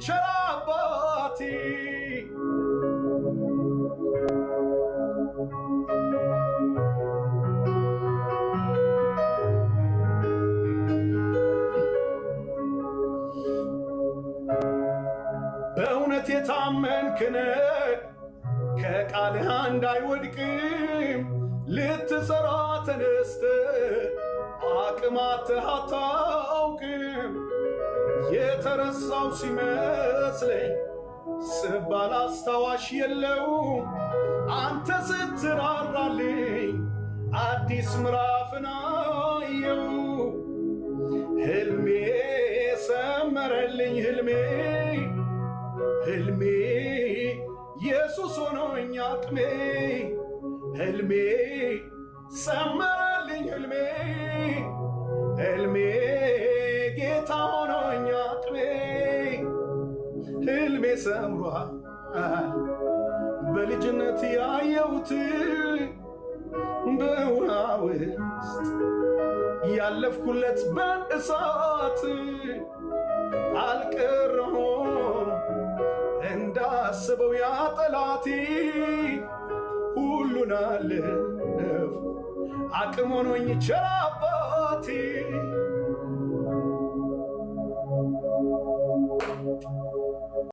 ቸር አባቴ በእውነት የታመንክነ ከቃልህ እንዳይወድቅም ልትሰራ ተነስተ አቅማትህ አታውቅም። የተረሳው ሲመስለኝ ስባል አስታዋሽ የለው አንተ ስትራራልኝ አዲስ ምዕራፍን አየው። ሕልሜ ሰመረልኝ ሕልሜ ኢየሱስ ሆኖኝ አቅሜ ሕልሜ ሰመረልኝ ሕልሜ ጌታ ሆኖኝ አቅሜ ሕልሜ ሰምሯል በልጅነት ያየሁት በውሃ ውስጥ ያለፍኩለት በእሳት አልቀረሁም እንዳስበው ያ ጠላቴ ሁሉን አለፍ አቅም ሆኖኝ ቸር አባቴ